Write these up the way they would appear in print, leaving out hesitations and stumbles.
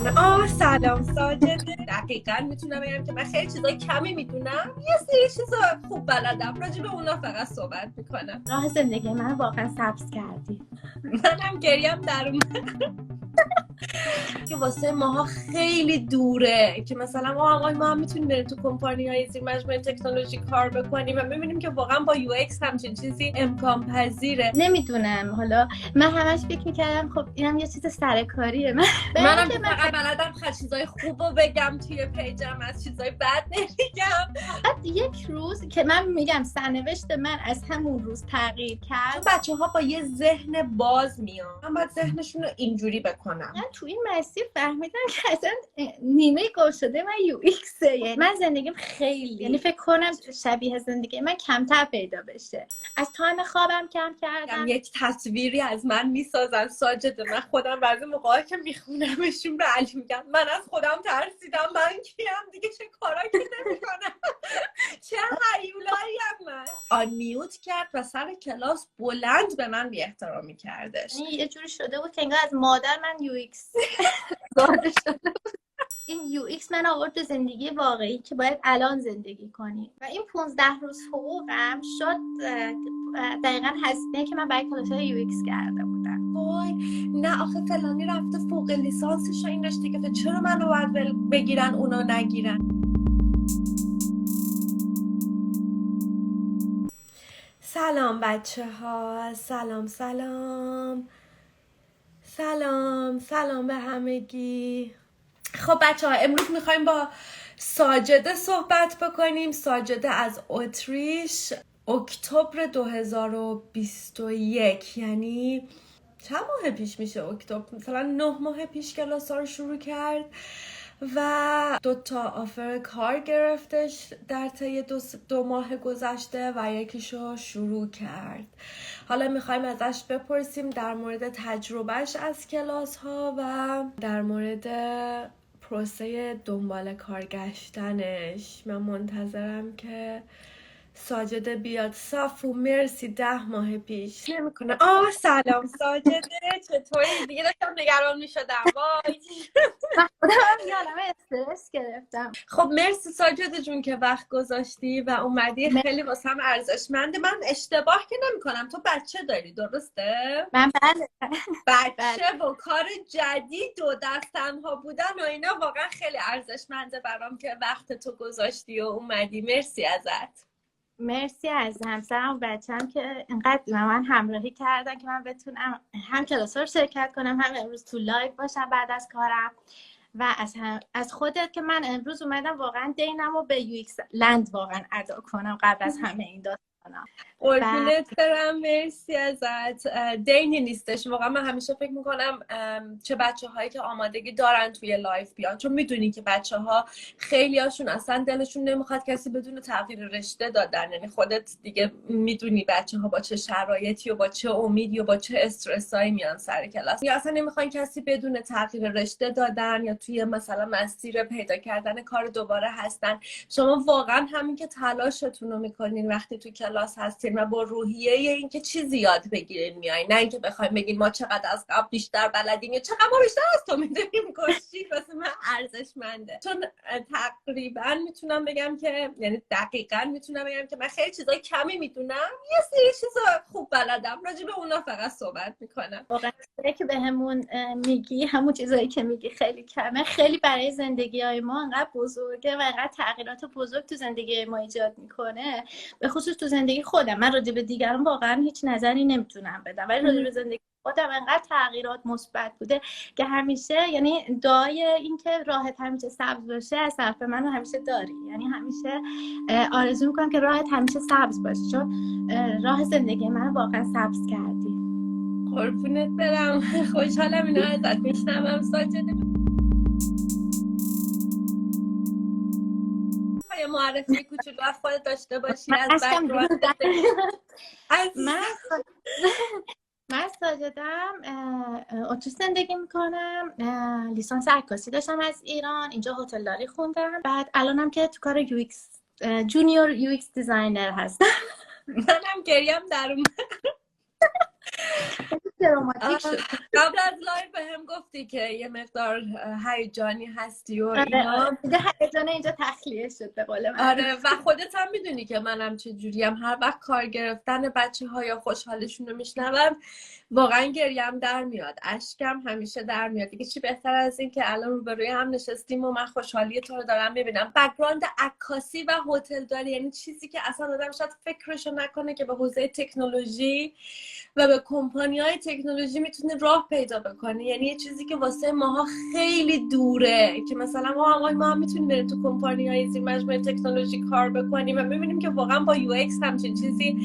میکنه. سلام ساجده. دقیقا میتونم بگم که من خیلی چیزای کمی میدونم، یه سری چیزا خوب بلدم، راجع به اونا فقط صحبت میکنم. راه زندگی من واقعا سبز کردی. منم گریم در که واسه ماها خیلی دوره که مثلا آقای ما هم میتونیم بریم تو کمپانی های زیر مجموعه تکنولوژی کار بکنیم و ببینیم که واقعا با یو ایکس همچین چیزی امکان پذیره. نمیدونم، حالا من همش فکر میکردم خب اینم یه چیز سرکاریه. منم که فقط بلدم چیزای خوب رو بگم توی پیجم، از چیزای بد نمیگم. بعد یک روز که من میگم سرنوشت من از همون روز تغییر کرد. بچه ها با یه ذهن باز میان، من باید ذهنشون رو اینجوری بکنم. من تو این مسیر فهمیدم که اصلا نیمه کار شده من یو ایکسه. من زندگیم خیلی، یعنی فکر کنم شبیه زندگی من کمتر پیدا بشه. از تایم خوابم کم کردم. یک تصویری از من میسازن ساجده، من خودم بعضی موقعا که میخونمشون به علی میگم من از خودم ترسیدم، من کیم دیگه، چه کارایی که نمیکنم، چه هیولایی هم. من آنمیوت کرد و سر کلاس بلند به من بی احترامی کردش. یه جوری شده بود که انگار از مادر من یو ایکس زاده شده بود. این یو ایکس من آورد به زندگی واقعی که باید الان زندگی کنی و این 15 روز حقوقم شد دقیقا هزینه که من برای کلاس‌های یو ایکس کرده بودم. وای نه آخه فلانی رفته فوق لیسانسش و این رشته که چرا منو باید بگیرن اونا نگیرن. سلام بچه ها، سلام به همگی. خب بچه ها امروز میخوایم با ساجده صحبت بکنیم. ساجده از اتریش، اکتبر 2021، یعنی چند ماه پیش میشه اکتبر، مثلا 9 ماه پیش کلاس ها رو شروع کرد و 2 آفر کار گرفتش در طی 2 ماه گذشته و یکیشو شروع کرد. حالا میخوایم ازش بپرسیم در مورد تجربهش از کلاس ها و در مورد پروسه دنبال کار گشتنش. من منتظرم که ساجده بیاد. صافو مرسی 10 ماه پیش نمیکنه. سلام ساجده، چطوری؟ دیگه داشتم نگران میشدم. وای یادم استرس گرفتم. خب مرسی ساجده جون که وقت گذاشتی و اومدی، خیلی واسم ارزشمنده. من اشتباه که نمیکنم، تو بچه داری درسته؟ من بچه و کار جدید و دستنها بودن و اینا واقعا خیلی ارزشمنده برام که وقت تو گذاشتی و اومدی. مرسی ازت. مرسی از همسرم و بچه‌م که اینقدر من همراهی کردن که من بتونم هم کلاس‌ها رو شرکت کنم، هم امروز تو لایو باشم بعد از کارم. و از خودت که من امروز اومدم واقعا دینم رو به یو ایکس لند واقعا ادا کنم قبل از همه این داستانا. قربونت برم، مرسی ازت. دینی نیستش واقعا. من همیشه فکر میکنم چه بچه هایی که آمادگی دارن توی لایف بیان، چون میدونی که بچه ها خیلی هاشون اصلا دلشون نمیخواد کسی بدون تغییر رشته دادن. یعنی خودت دیگه میدونی بچه ها با چه شرایطی و با چه امیدی و با چه استرسایی میان سر کلاس، یا اصلا نمیخوان کسی بدون تغییر رشته دادن یا توی مثلا مسیر پیدا کردن کار دوباره هستن. شما واقعا همین که تلاشتون رو میکنین وقتی توی کلاس هستین و با روحیه این که چیزی یاد بگیرین میایین، نه اینکه بخوایم بگین ما چقدر از قبل بیشتر بلدیم یا چقدر ما بیشتر از تو میدونیم. کشی واسه من ارزشمنده، چون تقریبا میتونم بگم که، یعنی دقیقاً میتونم بگم که من خیلی چیزای کمی میدونم، یه سری چیزا خوب بلدم، راجع به اونا فقط صحبت میکنم. واقعا که بهمون میگی همون چیزایی که میگی خیلی کمه. خیلی برای زندگی های ما انقدر بزرگه و انقدر تغییرات بزرگ تو زندگی ما ایجاد میکنه، به خصوص تو زندگی خودم. من راجع به دیگران واقعا هیچ نظری نمیتونم بدم، ولی راجع به زندگی خودم انقدر تغییرات مثبت بوده که همیشه، یعنی دعای این که راحت همیشه سبز باشه از طرف منو همیشه داری. یعنی همیشه آرزو میکنم که راحت همیشه سبز باشه، چون راه زندگی من واقعا سبز کردی. قربونت برم، خوشحالم اینو ازت میشنوم ساجده. یه معرفی کوچولو از خودت داشته باشی، از بک‌گراند. من ساجدم، اتریش زندگی میکنم، لیسانس عکاسی داشتم از ایران، اینجا هتلداری خوندم، بعد الانم که تو کار یو ایکس جونیور یو ایکس دیزاینر هستم. منم گریم در اومد. دراماتیک شد. قبل از لایو به هم گفتی که یه مقدار هیجانی هستی و آره اینا. دیگه هیجان اینجا تخلیه شد به قول من. آره و خودت هم میدونی که منم چجوریم، هر وقت کار گرفتن بچه ها یا خوشحالشون رو میشنوم واقعا گریم در میاد، اشکم همیشه در میاد. دیگه چی بهتر از این که الان روبروی هم نشستیم و من خوشحالی تو رو دارم میبینم. بک‌گراند عکاسی و هتل داری، یعنی چیزی که اصلا آدم شاید فکرشو نکنه که به حوزه تکنولوژی و به کمپانی‌های تکنولوژی میتونه راه پیدا بکنه. یعنی یه چیزی که واسه ماها خیلی دوره که مثلا ما هم میتونیم بریم تو کمپانی‌های زیر مجموعه تکنولوژی کار بکنیم و ببینیم که واقعا با یو ایکس همچین چیزی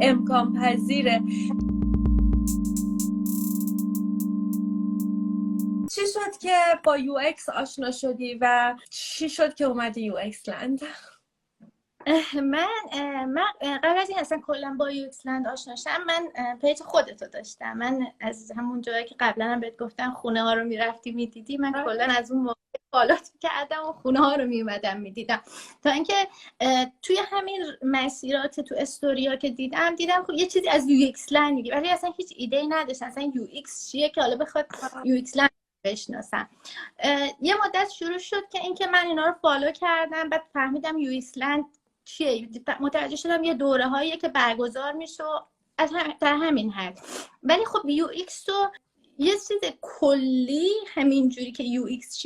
امکان پذیره. چی شد که با یو ایکس آشنا شدی و چی شد که اومدی یو ایکس لند؟ من قبل از این اصلا کلا با یو ایکس لند آشنا شدم، من پیج خودتو داشتم. من از همون جایی که قبلا هم بهت گفتم خونه ها رو میرفتی میدیدی، من کلا از اون موقع فالوت کردم و خونه ها رو میومدم میدیدم، تا اینکه توی همین مسیرات تو استوریا که دیدم خب یه چیزی از یو ایکس لند میگی، ولی اصلا هیچ ایده ای نداشتم اصلا یو ایکس چیه که حالا بخواد یو ایکس لند بشناسم. یه مدت شروع شد که اینکه من اینا رو فالو کردم، بعد فهمیدم یو ایکس لند چیه، متوجه شدم یه دوره هایی که برگزار میشه در همین حد. ولی خب یو ایکس رو یه چیز کلی همینجوری که یو ایکس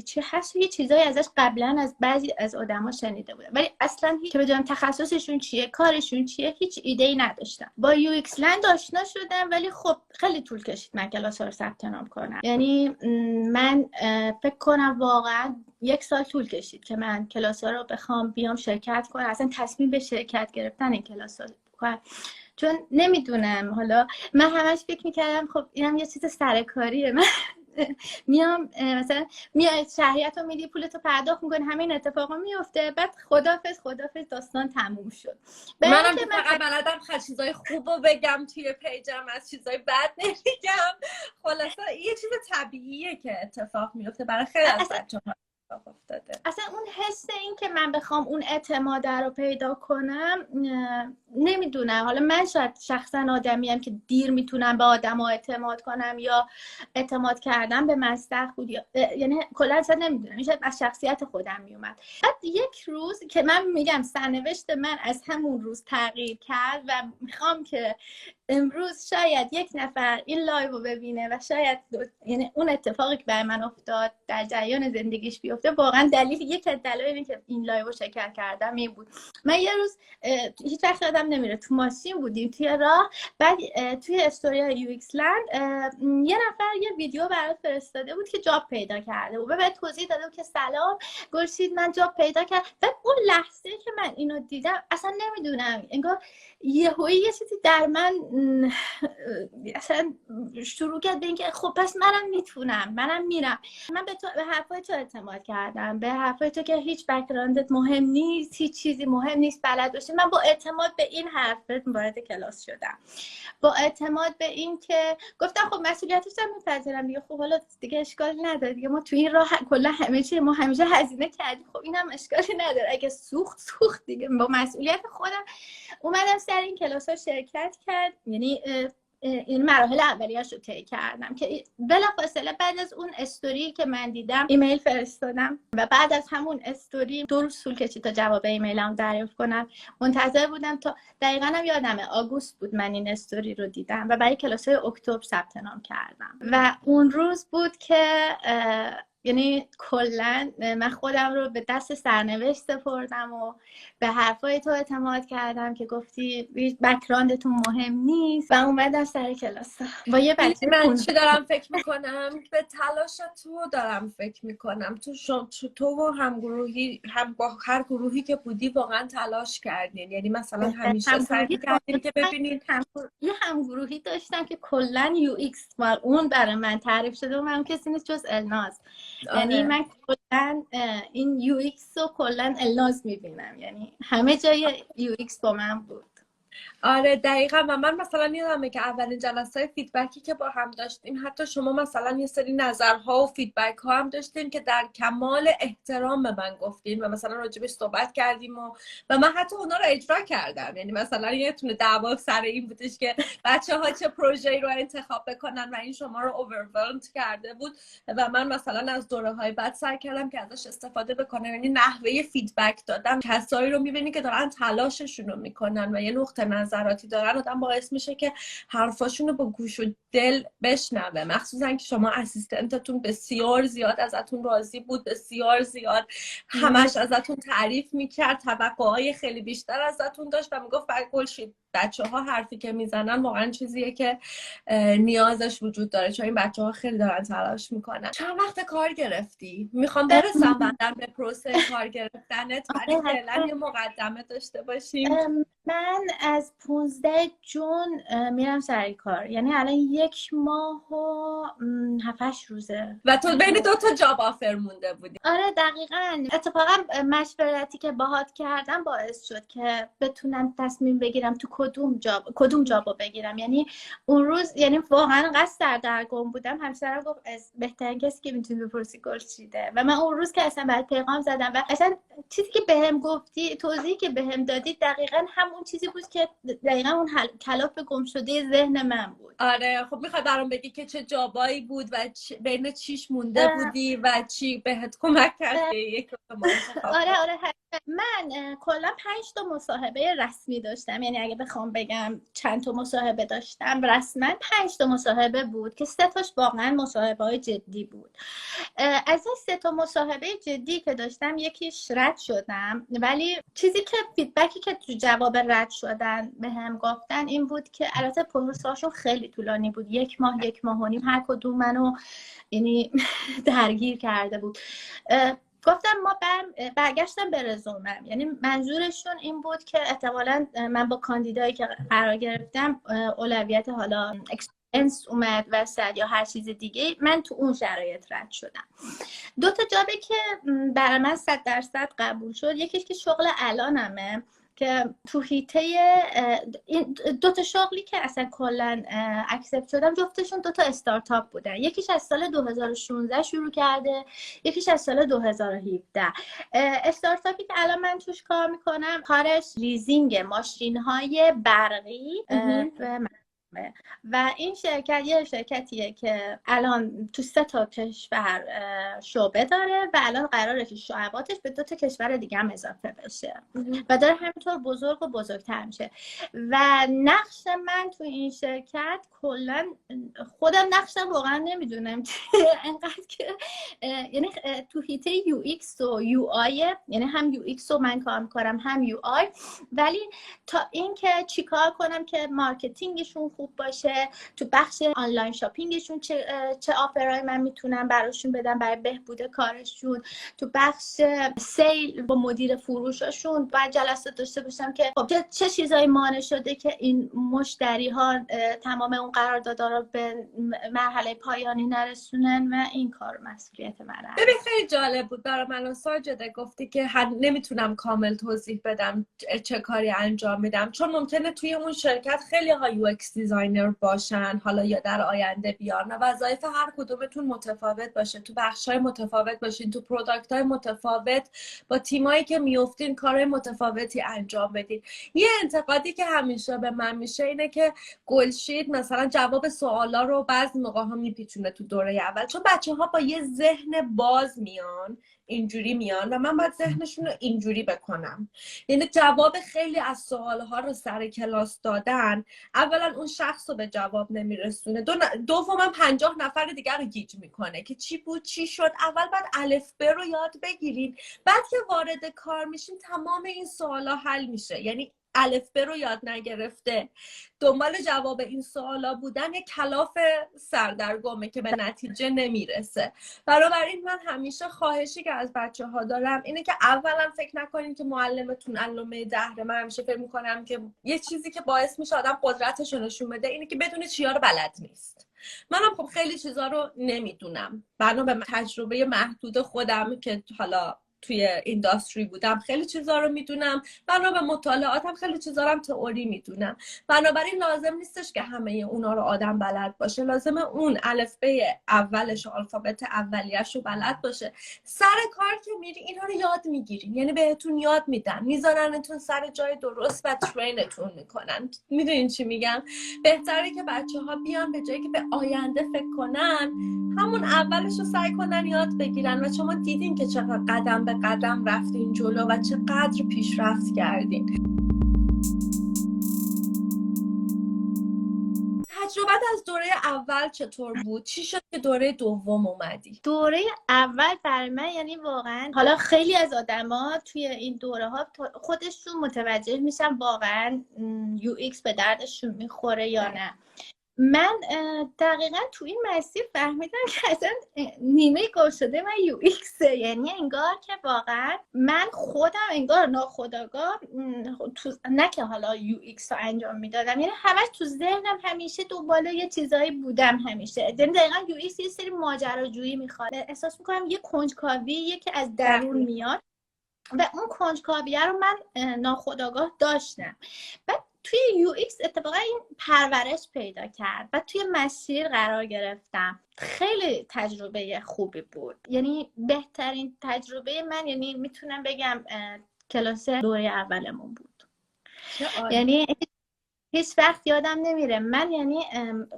چی هست یه چیزایی ازش قبلا از بعضی از آدما شنیده بودم، ولی اصلا که بدونم تخصصشون چیه، کارشون چیه، هیچ ایده ای نداشتم. با یو ایکس لند آشنا شدم، ولی خب خیلی طول کشید من کلاس‌ها رو ثبت نام کنم. یعنی من فکر کنم واقعا 1 سال طول کشید که من کلاس‌ها رو بخوام بیام شرکت کنم، اصلا تصمیم به شرکت گرفتن این کلاس‌ها کنم. چون نمیدونم، حالا من همش فکر میکردم خب اینم یه چیز سرکاریه، من میام مثلا میای شهریت رو میدی، پولتو پرداخت میکنی، همین اتفاقا میفته، بعد خدافظ داستان تموم شد. منم فقط بلدم چیزای خوب رو بگم توی پیجم، از چیزای بد نمیگم. خلاصه یه چیز طبیعیه که اتفاق میفته برای خیلی از بچه‌ها افتاده. اصلا اون حس این که من بخوام اون اعتماد رو پیدا کنم، نمیدونم، حالا من شاید شخصا آدمیم که دیر میتونم به آدم‌ها اعتماد کنم یا اعتماد کردم به مصدق بود، یعنی کلا اصلا نمیدونم، این شاید از شخصیت خودم میومد. بعد یک روز که من میگم سرنوشت من از همون روز تغییر کرد و میخوام که امروز شاید 1 نفر این لایو رو ببینه و شاید یعنی اون اتفاقی که برای من افتاد در جریان زندگیش بیفته، واقعا یکی از دلایلی که این لایو رو شرکت کردم این بود. من یه روز هیچ وقت یادم نمیره تو ماشین بودیم توی راه، بعد توی استوری یو ایکس لند یه نفر یه ویدیو برات فرستاده بود که جاب پیدا کرده بود، بعد توضیح داده بود که سلام گرشید من جاب پیدا کردم. بعد اون لحظه که من اینو دیدم اصلا نمیدونم، انگار یهویی یه چیزی در من اصلا شروع کرد به اینکه خب پس منم میتونم، منم میرم. من به حرفای تو اعتماد کردم، به حرفای تو که هیچ بک‌گراندت مهم نیست، هیچ چیزی مهم نیست بلد باشی. من با اعتماد به این حرفت وارد کلاس شدم، با اعتماد به این که گفتم خب مسئولیتش هم میپذیرم دیگه، خب حالا دیگه اشکالی نداره دیگه، ما تو این راه کلا همه چی ما همیشه هزینه کردیم، خب اینم اشکالی نداره، اگه سوخت دیگه. با مسئولیت خودم اومدم سر این کلاس ها شرکت کرد، یعنی این مراحل اولیه‌اش رو طی کردم که بلافاصله بعد از اون استوری که من دیدم ایمیل فرستادم و بعد از همون استوری 2 روز طول کشید تا جواب ایمیلم دریافت کنم. منتظر بودم تا دقیقاً هم یادمه آگوست بود من این استوری رو دیدم و برای کلاس‌های اکتبر ثبت نام کردم و اون روز بود که یعنی کلا من خودم رو به دست سرنوشت سپردم و به حرفای تو اعتماد کردم که گفتی بک‌گراندتون مهم نیست و اومدم سر کلاس با یه بچه. من چی دارم فکر میکنم؟ به تلاش تو دارم فکر میکنم. تو و همگروهی هم با هر گروهی که بودی واقعا تلاش کردین، یعنی مثلا همیشه سعی کردین که ببینید یه همگروهی داشتم که کلا یو ایکس و اون برای من تعریف شده و من کسی نیست جز الناز. یعنی من کلا این یو ایکس رو کلا الناز میبینم، یعنی همه جای یو ایکس با من بود. آره دقیقا. و من مثلا یادمه که اولین جلسه فیدبکی که با هم داشتیم، حتی شما مثلا یه سری نظرها و فیدبک ها هم داشتیم که در کمال احترام به من گفتین و مثلا راجبش صحبت کردیم و من حتی اونا رو اجرا کردم. یعنی مثلا یه تونه دعوا سر این بودش که بچه ها چه پروژه‌ای رو انتخاب بکنن و این شما رو اوورولمد کرده بود و من مثلا از دوره های بعد سعی کردم که ازش استفاده بکنم. یعنی نحوه فیدبک دادن کسایی رو میبینی که دارن تلاششون رو میکنن و یه نقطه نظراتی دارن، آدم باعث میشه که حرفاشون رو با گوش و دل بشنوه. مخصوصا که شما اسیستنتتون بسیار زیاد ازتون راضی بود، بسیار زیاد همش ازتون تعریف میکرد، توقعهای خیلی بیشتر ازتون داشت و میگفت گلشید بچه ها حرفی که میزنن واقعا چیزیه که نیازش وجود داره، چون این بچه ها خیلی دارن تلاش میکنن. چند وقت کار گرفتی؟ میخوام برسم بعداً به پروسه کار گرفتنت، ولی فعلا یه مقدمه داشته باشیم. من از 15 جون میرم سر کار، یعنی الان 1 ماه و 7-8 روزه. و تو بین 2 تا جاب آفر مونده بودی. آره دقیقاً. اتفاقا مشورتی که باهات کردم باعث شد که بتونم تصمیم بگیرم تو کدوم جابو بگیرم. یعنی اون روز، یعنی واقعا قصد سردرگم بودم، همسرم گفت بهترین کسی که میتونی بپرسی گلشیده. و من اون روز که اصلا بعد پیغام زدم و اصلا چیزی که بهم گفتی، توضیحی که بهم دادی دقیقاً همون چیزی بود که دقیقاً اون کلاف گم شده ذهن من بود. آره خب میخوای برام بگی که چه جابایی بود و بین چیش مونده بودی و چی بهت کمک کرد که یک رو انتخاب کنی؟ آره من کلا 5 تا مصاحبه رسمی داشتم. یعنی اگه بخوام بگم چند تا مصاحبه داشتم، رسما 5 تا مصاحبه بود که 3 تاش واقعا مصاحبه های جدی بود. از این 3 تا مصاحبه جدی که داشتم، یکیش رد شدم، ولی چیزی که فیدبکی که تو جواب رد شدن بهم گفتن این بود که البته پروسه‌هاشون خیلی طولانی بود، 1 ماه 1 ماه و نیم هر کدوم منو یعنی درگیر کرده بود. گفتم ما برگشتم به رزومم. یعنی منظورشون این بود که احتمالاً من با کاندیدایی که قرار گرفتم اولویت حالا اکسپرینس اومد وسط یا هر چیز دیگه، من تو اون شرایط رد شدم. 2 تا جابی که برای من 100% قبول شد، یکیش که شغل الانمه که تو حیطه این 2 تا شغلی که اصلا کلا اکسپت شدم، جفتشون 2 تا استارتاپ بودن. یکیش از سال 2016 شروع کرده، یکیش از سال 2017. استارتاپی که الان من توش کار میکنم کارش لیزینگ ماشین های برقی و این شرکت یه شرکتیه که الان تو 3 تا کشور شعبه داره و الان قراره که شعباتش به 2 تا کشور دیگه هم اضافه بشه و داره همینطور بزرگ و بزرگتر میشه. و نقش من تو این شرکت کلا خودم نقشم واقعا نمیدونم انقدر که یعنی تو حیطه یو ایکس و یو آی، یعنی هم یو ایکس رو من کار میکنم هم یو آی، ولی تا اینکه چیکار کنم که مارکتینگشون خوب باشه، تو بخش آنلاین شاپینگشون چه آفرای من میتونم براشون بدم برای بهبود کارشون، تو بخش سیل با مدیر فروششون باید جلسات داشته باشم که خب چه چیزایی مانع شده که این مشتری ها تمام اون قراردادها رو به مرحله پایانی نرسونن و این کار مسئولیت منه. ببین خیلی جالب بود برای من ساجده گفتی که نمیتونم کامل توضیح بدم چه کاری انجام میدم، چون ممکنه توی اون شرکت خیلی ها یو ایکس دیزاینر باشن حالا یا در آینده بیان و وظایف هر کدومتون متفاوت باشه، تو بخش‌های متفاوت باشین، تو پروداکت‌های متفاوت با تیمایی که میافتین کارهای متفاوتی انجام بدین. یه انتقادی که همیشه به من میشه اینه که گلشید مثلا جواب سوالا رو بعضی موقع‌ها میپیچونه تو دوره اول، چون بچه‌ها با یه ذهن باز میان اینجوری میان و من باید ذهنشون رو اینجوری بکنم. یعنی جواب خیلی از سوالها رو سر کلاس دادن، اولا اون شخص رو به جواب نمیرسونه، دوما 50 نفر دیگر رو گیج میکنه که چی بود چی شد. اول باید الف ب رو یاد بگیرین، بعد که وارد کار میشین تمام این سوالا حل میشه. یعنی الف ب رو یاد نگرفته دنبال جواب این سوالا بودن یک کلاف سردرگمه که به نتیجه نمیرسه. بنابراین من همیشه خواهشی که از بچه ها دارم اینه که اولا فکر نکنین که معلمتون علامه دهره. من همیشه فکر میکنم که یه چیزی که باعث میشه آدم قدرتش رو نشون بده اینه که بدون چیا رو بلد نیست. منم خب خیلی چیزا رو نمیدونم بنا به تجربه محدود خودم که حالا توی اینداستری بودم خیلی چیزا رو میدونم، بنا به مطالعاتم خیلی چیزا رو هم تئوری میدونم. بنابراین لازم نیستش که همه اونا رو آدم بلد باشه، لازمه اون الفبای اولش و الفابت اولیه‌ش رو بلد باشه. سر کار که میری اینا رو یاد میگیرین، یعنی بهتون یاد میدن، میذارنتون سر جای درست و ترینتون میکنن. میدونین چی میگم؟ بهتره که بچه‌ها بیان به جایی که به آینده فکر کنن، همون اولش رو سعی کنن یاد بگیرن. و شما دیدین که چقدر قدم به قدم رفتین جلو و چقدر پیشرفت کردین. تجربت از دوره اول چطور بود؟ چی شد که دوره دوم اومدی؟ دوره اول برای من یعنی واقعا، حالا خیلی از آدما توی این دوره ها خودشون متوجه میشن واقعا یو ایکس به دردشون میخوره یا نه. من دقیقا تو این مسیر فهمیدم که اصلا نیمه گم شده من یو ایکسه. یعنی انگار که واقعا من خودم انگار ناخودآگاه نه که حالا یو ایکس رو انجام میدادم، یعنی همش تو ذهنم همیشه دنبال یه چیزایی بودم همیشه. یعنی دقیقا یو ایکس یه سری ماجراجویی میخواد. احساس میکنم یه کنجکاویه که از درون میاد و اون کنجکاویه رو من ناخودآگاه داشتم. بعد توی یو ایکس اتفاقا این پرورش پیدا کرد و توی مسیر قرار گرفتم. خیلی تجربه خوبی بود، یعنی بهترین تجربه من، یعنی میتونم بگم کلاس دوره اولمون بود. یعنی هیچ وقت یادم نمیره من، یعنی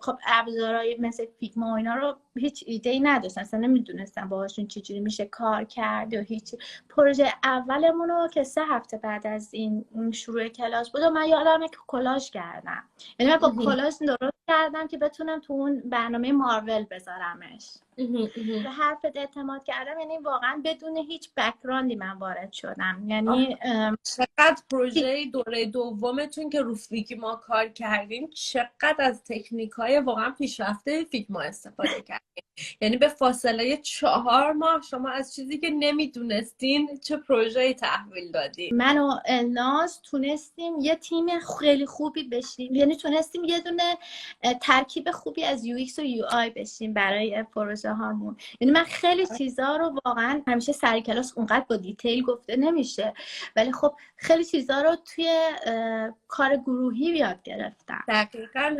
خب ابزارهای مثل فیگما و اینا رو هیچ ایده‌ای نداشتم، اصلا نمیدونستم باهاشون چجوری میشه کار کرد و هیچ. پروژه اولمون رو که 3 هفته بعد از این شروع کلاس بود و من یادمه که کلاژ کردم. یعنی من با کلاژ درست کردم که بتونم تو اون برنامه مارول بذارمش. به حرفت اعتماد کردم، یعنی واقعا بدون هیچ بک‌گراندی من وارد شدم. یعنی چقدر پروژه دوره دومتون که رو فیگما کار کردین، چقدر از تکنیک‌های واقعا پیشرفته فیگما استفاده کردین. یعنی به فاصله 4 ماه شما از چیزی که نمیدونستین چه پروژه‌ای تحویل دادین. من و الناز تونستیم یه تیم خیلی خوبی بشیم، یعنی تونستیم یه دونه ترکیب خوبی از یو ایکس و یو آی بشیم برای پروژه هامون. یعنی من خیلی چیزا رو واقعا همیشه سر کلاس اونقدر با دیتیل گفته نمیشه، ولی خب خیلی چیزا رو توی کار گروهی یاد گرفتم. دقیقاً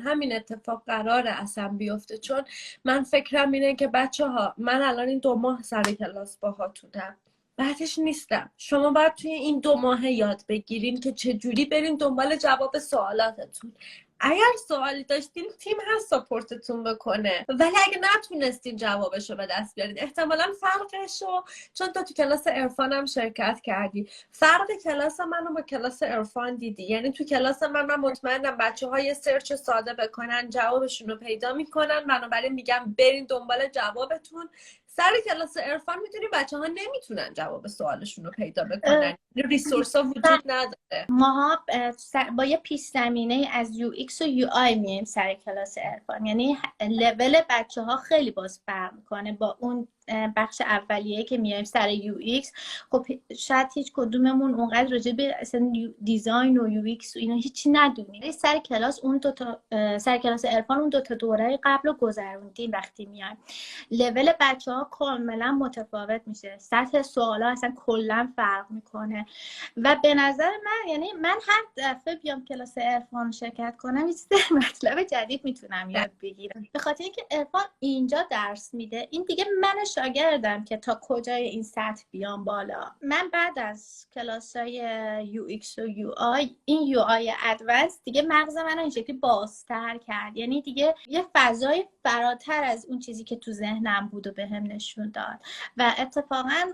همین اتفاق قراره اصلا بیفته. چون من فکرم اینه که بچه‌ها، من الان این 2 ماه سر کلاس باهاتونم، بعدش نیستم. شما باید توی این 2 ماه یاد بگیرین که چجوری برین دنبال جواب سوالاتتون. اگر سوالی داشتین تیم هست ساپورتتون بکنه، ولی اگه نتونستین جوابشو به دست بیارین، احتمالاً فرقشو، چون تو کلاس عرفان هم شرکت کردی، فرق کلاس منو با کلاس عرفان دیدی. یعنی تو کلاس من مطمئنم بچه‌ها یه سرچ ساده بکنن جوابشون رو پیدا میکنن، بنابراین میگم برین دنبال جوابتون. سر کلاس عرفان میدونی بچه‌ها نمیتونن جواب سوالشون رو پیدا بکنن، ریسورس ها وجود نداره. ما با یه پیش زمینه از یو ایکس و یو آی میایم سر کلاس عرفان، یعنی لول بچه‌ها خیلی باز فرق میکنه با اون بخش اولیه که میایم سر یو ایکس. خب شاید هیچ کدوممون اونقدر راجع به اصلا دیزاین و یو ایکس و اینا هیچی ندونیم. سر کلاس سر کلاس عرفان اون 2 تا دوره قبل رو گذروندیم. وقتی میایم لول بچه‌ها کاملا متفاوت میشه، سطح سوالا اصلا کلا فرق میکنه. و به نظر من، یعنی من هر دفعه بیام کلاس عرفان شرکت کنم یه چیز مطلب جدید میتونم یاد بگیرم، به خاطر اینکه عرفان اینجا درس میده، این دیگه من شاگردم که تا کجای این سطح بیام بالا. من بعد از کلاسای یو ایکس و یو آی، این یو آی ادوانس دیگه مغز من این شکلی بازتر کرد، یعنی دیگه یه فضای فراتر از اون چیزی که تو ذهنم بود و بهم نشون داد و اتفاقا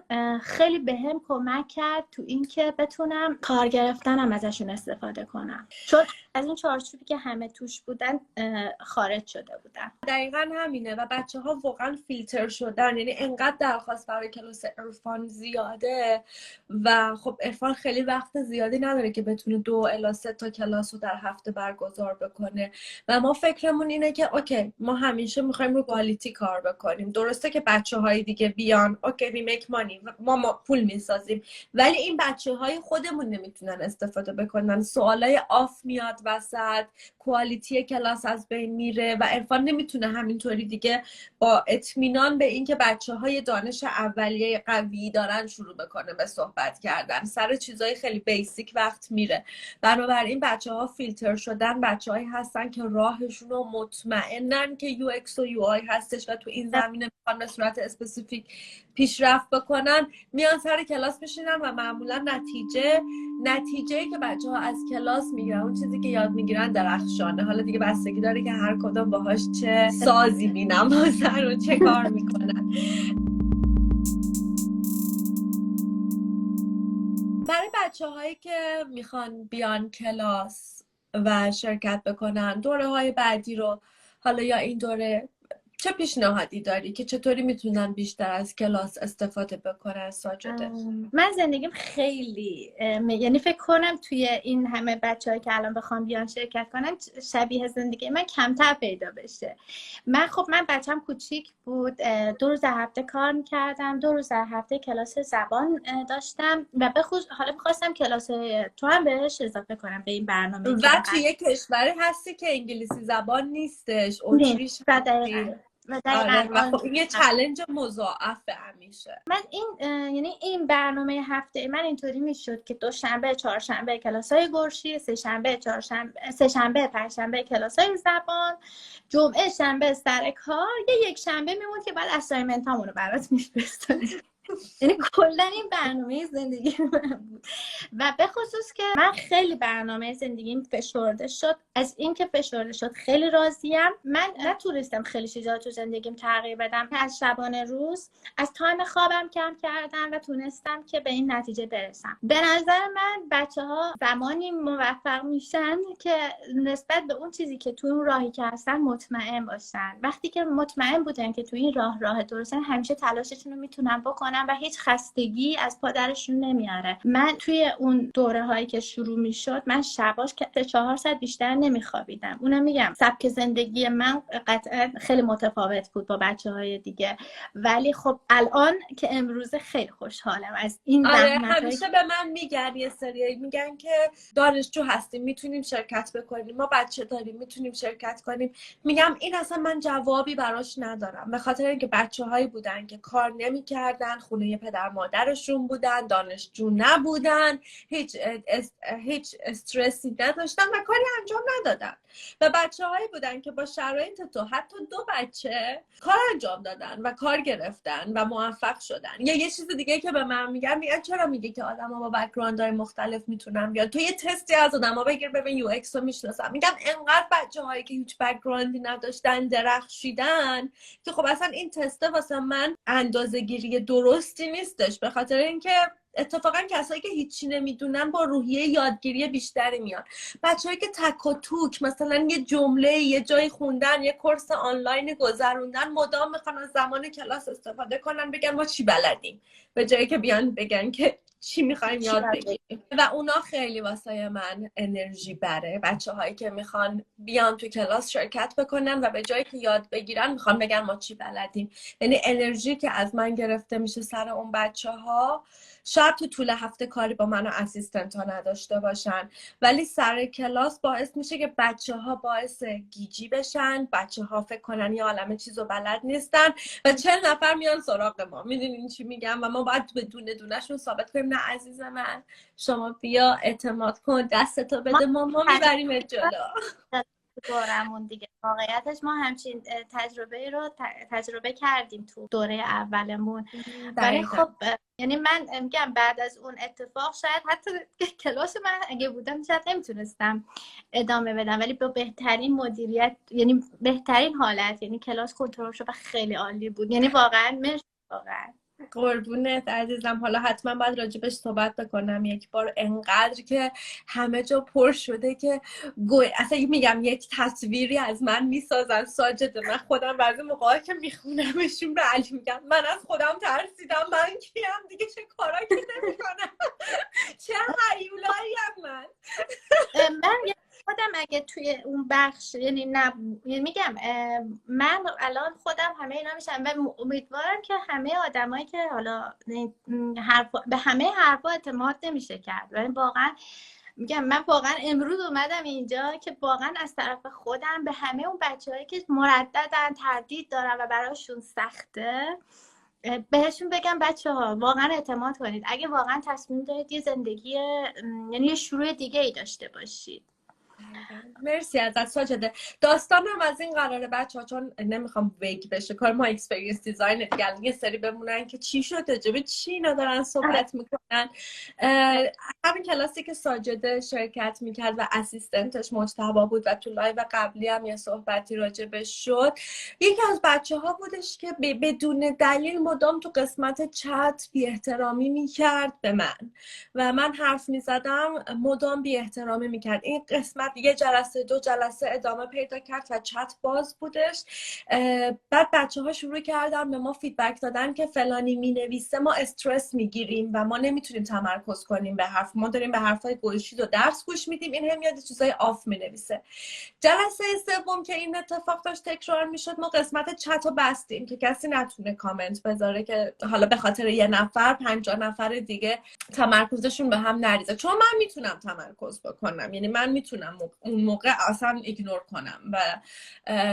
خیلی بهم کمک کرد تو این که بتونم کار گرفتنم ازشون استفاده کنم، چون از این چارچوبی که همه توش بودن خارج شده بودن. دقیقاً همینه و بچه‌ها واقعا فیلتر شدن. یعنی انقدر درخواست برای کلاس عرفان زیاده و خب عرفان خیلی وقت زیادی نداره که بتونه 2 الی 3 تا کلاس رو در هفته برگزار بکنه و ما فکرمون اینه که اوکی ما همیشه میخوایم رو کوالیتی کار بکنیم. درسته که بچه‌های دیگه بیان اوکی وی میک مانی، ما پول میسازیم، ولی این بچه‌های خودمون نمیتونن استفاده بکنن. سوالای آف میاد وسط، کوالیتی کلاس از بین میره و عرفان نمیتونه همینطوری دیگه با اطمینان به این که بچه‌های دانش اولیه قوی دارن شروع بکنه به صحبت کردن. سر چیزای خیلی بیسیک وقت میره. بنابراین بچه‌ها فیلتر شدن بچه‌هایی هستن که راهشون رو مطمئنن که یو ایکس و یو آی هستش و تو این زمینه میخوان به صورت اسپسیفیک پیشرفت بکنن، میان سر کلاس میشینن و معمولا نتیجه‌ای که بچه‌ها از کلاس میگیرن، اون چیزی که یاد میگیرن درخشانه. حالا دیگه بستگی داره که هر کدوم باهاش چه سازی مینوازن و چه کار میکنن. برای بچه‌هایی که میخوان بیان کلاس و شرکت بکنن دوره های بعدی رو، حالا یا این دوره، چه پیشنهادی داری که چطوری میتونن بیشتر از کلاس استفاده بکنن ساجده؟ من زندگیم خیلی یعنی فکر کنم توی این همه بچه‌هایی که الان بخوام بیان شرکت کنن شبیه زندگی من کمتر پیدا بشه. من بچم کوچیک بود، 2 روز در هفته کار میکردم، 2 روز در هفته کلاس زبان داشتم و حالا میخواستم کلاس تو هم بهش اضافه کنم به این برنامه. و توی یک کشوری هستی که انگلیسی زبان نیستش، اتریش و خب این یه چالش مضاعفه همیشه. من یعنی این برنامه هفته من اینطوری میشد که دوشنبه چهارشنبه کلاسای گرشی، سه‌شنبه پنجشنبه کلاسای زبان، جمعه شنبه سر کار، یک شنبه میموند که بعد اسایمنت هامونو برات میفرستاد. یعنی کلا این برنامه زندگی من بود و به خصوص که من خیلی برنامه زندگیم فشرده شد. از این که فشرده شد خیلی راضیم. من نتونستم خیلی چیزا تو زندگیم تغییر بدم. از شبانه روز از تایم خوابم کم کردم و تونستم که به این نتیجه برسم. به نظر من بچه‌ها زمانی موفق میشن که نسبت به اون چیزی که تو اون راهی که هستن مطمئن باشن. وقتی که مطمئن بودن که تو این راه درستن، همیشه تلاششون رو میتونن بکنن و هیچ خستگی از پادرشون نمیاره. من توی اون دوره هایی که شروع میشد من شباش که 4 ساعت بیشتر نمیخوابیدم. اونم میگم سبک زندگی من قطعا خیلی متفاوت بود با بچه‌های دیگه، ولی خب الان که امروزه خیلی خوشحالم از این زحمت‌هایی. همیشه به من میگن یه سری میگن که دانشجو هستیم میتونیم شرکت بکنیم، ما بچه داریم میتونیم شرکت کنیم. میگم این اصلا من جوابی براش ندارم، به خاطر اینکه بچه‌هایی بودن که کار نمی‌کردن، خونه پدر مادرشون بودن، دانشجو نبودن، هیچ استرسی نداشتن و کاری انجام ندادن، و بچه‌هایی بودن که با شرایط تو حتی 2 بچه کار انجام دادن و کار گرفتن و موفق شدن. یا یه چیز دیگه که به من میگن چرا میگه که آدما با بک‌گراندهای مختلف میتونن بیان، تو یه تستی از آدما بگیر ببین یو ایکس رو میشناسن. میگم انقدر بچه‌هایی که هیچ بک‌گراندی نداشتن درخشیدن که خب اصلا این تست واسه من اندازه‌گیری درستی نیستش، به خاطر اینکه اتفاقا کسایی که هیچی نمیدونن با روحیه یادگیری بیشتری میان. بچه‌هایی که تک و توک مثلا یه جمله یه جای خوندن، یه کورس آنلاین گذروندن، مدام میخوان از زمان کلاس استفاده کنن بگن ما چی بلدیم، به جایی که بیان بگن که چی میخوایم یاد بگیریم. و اونا خیلی واسه من انرژی بره. بچه‌هایی که میخوان بیان تو کلاس شرکت بکنن و به جایی که یاد بگیرن میخوان بگن ما چی بلدیم. یعنی انرژی که از من گرفته میشه سر اون بچه‌ها شاید تو طول هفته کاری با من و اسیستنت ها نداشته باشن، ولی سر کلاس باعث میشه که بچه‌ها باعث گیجی بشن، بچه‌ها فکر کنن یه عالمه چیزو بلد نیستن و 40 نفر میان سراغ ما. میدونین چی میگم؟ و ما باید به دونه دونه‌شون ثابت کنیم نه عزیز من، شما بیا اعتماد کن، دستتو بده، ما میبریم جلو. دورمون دیگه واقعیتش ما همچین تجربه کردیم تو دوره اولمون. ولی خب یعنی من میگم بعد از اون اتفاق شاید حتی کلاس من اگه بودم شاید نمیتونستم ادامه بدم، ولی با بهترین مدیریت، یعنی بهترین حالت، یعنی کلاس کنترل شد و خیلی عالی بود. یعنی واقعا واقعا قربونت عزیزم. حالا حتما باید راجبش صحبت بکنم یک بار، انقدر که همه جا پر شده که اصلا میگم یک تصویری از من میسازن ساجد. من خودم بعضی موقعا که میخونمشون به علی میگم من از خودم ترسیدم، من کیم دیگه، چه کارا که نمیکنم، چه هیولاییم من. خودم اگه توی اون بخش یعنی میگم من الان خودم همه اینا میشم و امیدوارم که همه آدمایی که حالا به همه حرفا اعتماد نمیشه کرد، ولی واقعا میگم من واقعا امروز اومدم اینجا که واقعا از طرف خودم به همه اون بچه‌هایی که مرددن، تردید دارن و براشون سخته بهشون بگم بچه ها واقعا اعتماد کنید. اگه واقعا تصمیم دارید یه زندگی یعنی یه شروع دیگه ای داشته باشید. مرسی ازت ساجده. داستانم از این قراره بچه ها، چون نمیخوام ویگ بشه کار ما اکسپریانس دیزاین دیگه، یه سری بمونن که چی شد راجبه چی اینا دارن صحبت میکنن. همین کلاسی که ساجده شرکت میکرد و اسیستنتش مجتبی بود و تو لایو قبلی هم یه صحبتی راجبش شد، یکی از بچه ها بودش که بدون دلیل مدام تو قسمت چت بی احترامی میکرد به من و من حرف میزدم مدام بی احترامی میکرد. این قسمت یه جلسه 2 جلسه ادامه پیدا کرد و چت باز بودش. بعد بچه ها شروع کردن به ما فیدبک دادن که فلانی مینویسه ما استرس میگیریم و ما نمیتونیم تمرکز کنیم به حرف، ما داریم به حرفای گلشید و درس گوش میدیم، این هم یاد چیزای آف مینویسه. جلسه سوم که این اتفاق داشت تکرار میشد، ما قسمت چت رو بستیم که کسی نتونه کامنت بذاره که حالا به خاطر یه نفر 50 نفر دیگه تمرکزشون به هم نریزه، چون من میتونم تمرکز بکنم، یعنی من میتونم اون موقع اصلا ایگنور کنم و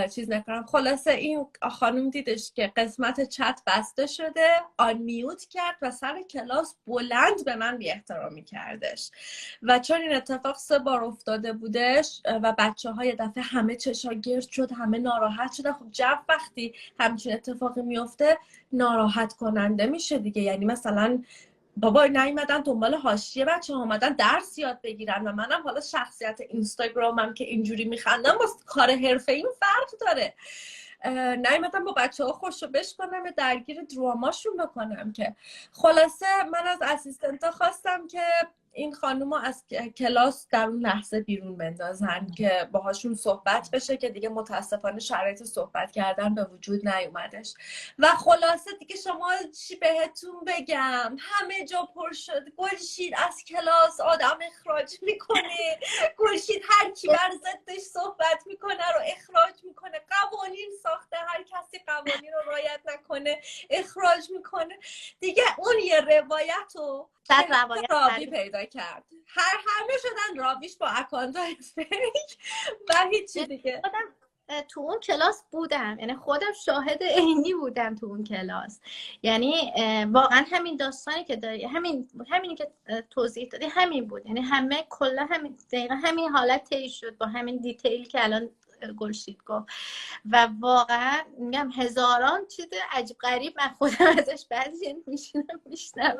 چیز نکنم. خلاصه این خانم دیدش که قسمت چت بسته شده، آن میوت کرد و سر کلاس بلند به من بی احترامی کردش و چون این اتفاق 3 بار افتاده بودش و بچه های دفعه همه چشا گرد شد، همه ناراحت شدن. خب جو وقتی همچین اتفاقی میفته ناراحت کننده میشه دیگه، یعنی مثلا بابا نیومدن دنبال حاشیه، بچه ها اومدن درس یاد بگیرن و منم حالا شخصیت اینستاگرامم که اینجوری میخندم با کار حرفه‌ایم فرق داره. نیومدن با بچه ها خوشو بشکنم درگیر دراماشون بکنم که. خلاصه من از اسیستنتا خواستم که این خانومو از کلاس در اون لحظه بیرون بندازن که باهاشون صحبت بشه که دیگه متاسفانه شرایط صحبت کردن به وجود نیومدش. و خلاصه دیگه شما چی بهتون بگم، همه جا پر شد گلشید از کلاس آدم اخراج میکنه، گلشید هر کی بر ضدش صحبت میکنه رو اخراج میکنه، قوانین ساخته هر کسی قوانین رو رعایت نکنه اخراج میکنه دیگه. اون یه روایت رو راوی پیدا کرد، همه شدن راویش با اکانت فیک و هیچی دیگه. تو اون کلاس بودم، یعنی خودم شاهد عینی بودم تو اون کلاس. یعنی واقعا همین داستانی که داری، همینی که توضیح دادی همین بود، یعنی همه کلا همین دقیقا همین حالت طی شد با همین دیتیل که الان گلشید گفت. و واقعا میگم هزاران چیز عجیب غریب من خودم ازش بعضی میشنوم.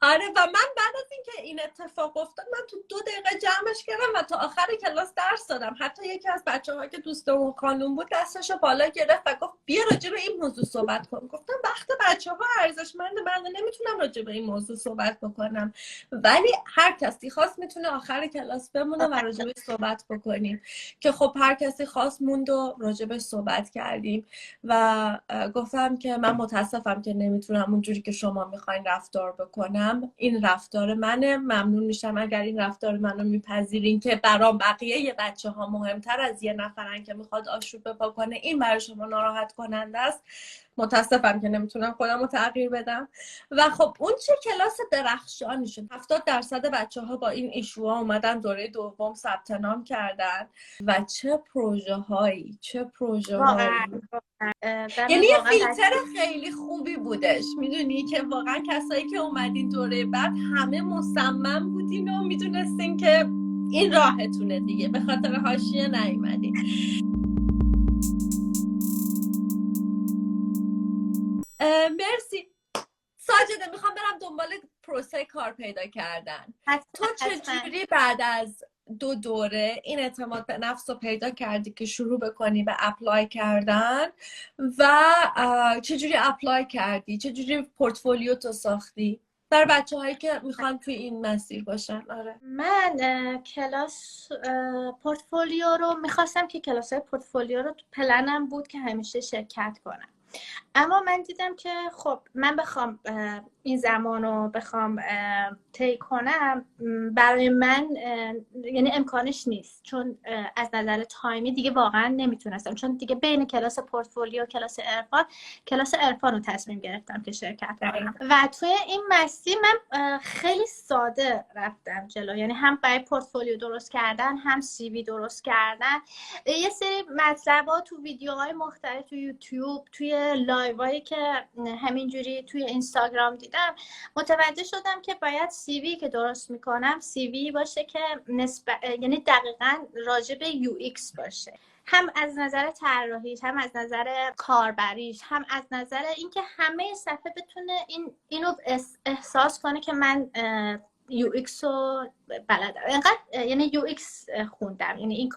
آره و من بعد از اینکه این اتفاق افتاد من تو 2 دقیقه جمعش کردم و تا آخر کلاس درس دادم. حتی یکی از بچه‌ها که دوست اون خانم بود دستشو بالا گرفت و گفت بیا راجع به این موضوع صحبت کن. گفتم وقت بچه‌ها ارزشمنده، من نمیتونم راجع به این موضوع صحبت بکنم، ولی هر کسی خواست میتونه آخر کلاس بمونه و راجع بهش صحبت بکنیم که خب هر کسی خواست موند و راجع بهش صحبت کردیم و گفتم که من متاسفم که نمیتونم اونجوری که شما میخواین رفتار بکنم، این رفتار منه، ممنون میشم اگر این رفتار منو میپذیرین که برام بقیه بچه ها مهمتر از یه نفرن که میخواد آشوب بپا کنه، این برای شما ناراحت کننده است. متاسفم که نمیتونم خودم رو تغییر بدم. و خب اون چه کلاس درخشانی شد، 70% بچه ها با این ایشوها اومدن دوره دوم ثبت نام کردن و چه پروژه هایی یعنی یه فیلتر خیلی خوبی بودش، میدونی که واقعا کسایی که اومدین دوره بعد همه مصمم بودین و میدونستین که این راهتونه دیگه، به خاطر حاشیه نیومدین. مرسی ساجده. میخوام برم دنبال پروسه کار پیدا کردن. تو چجوری بعد از 2 دوره این اعتماد به نفس رو پیدا کردی که شروع بکنی به اپلای کردن و چجوری اپلای کردی، چجوری پورتفولیو تو ساختی در بچه هایی که میخوان توی این مسیر باشن؟ آره من کلاس پورتفولیو رو میخواستم که کلاس های پورتفولیو رو تو پلنم بود که همیشه شرکت کنم، اما من دیدم که خب من بخوام این زمان رو بخوام طی کنم برای من یعنی امکانش نیست، چون از نظر تایمی دیگه واقعا نمیتونستم، چون دیگه بین کلاس پورتفولیو و کلاس عرفان رو تصمیم گرفتم که شرکت کنم و توی این مسیر من خیلی ساده رفتم جلو، یعنی هم برای پورتفولیو درست کردن هم سی وی درست کردن، یه سری مطلبات تو ویدیوهای مختلف تو یوتیوب، توی لایو لایوایی که همینجوری توی اینستاگرام دیدم متوجه شدم که باید CV که درست میکنم CV باشه که یعنی دقیقاً راجع به UX باشه، هم از نظر طراحیش، هم از نظر کاربریش، هم از نظر اینکه همه صفحه بتونه اینو احساس کنه که من UX رو بلدم. اینقدر یعنی UX خوندم، یعنی این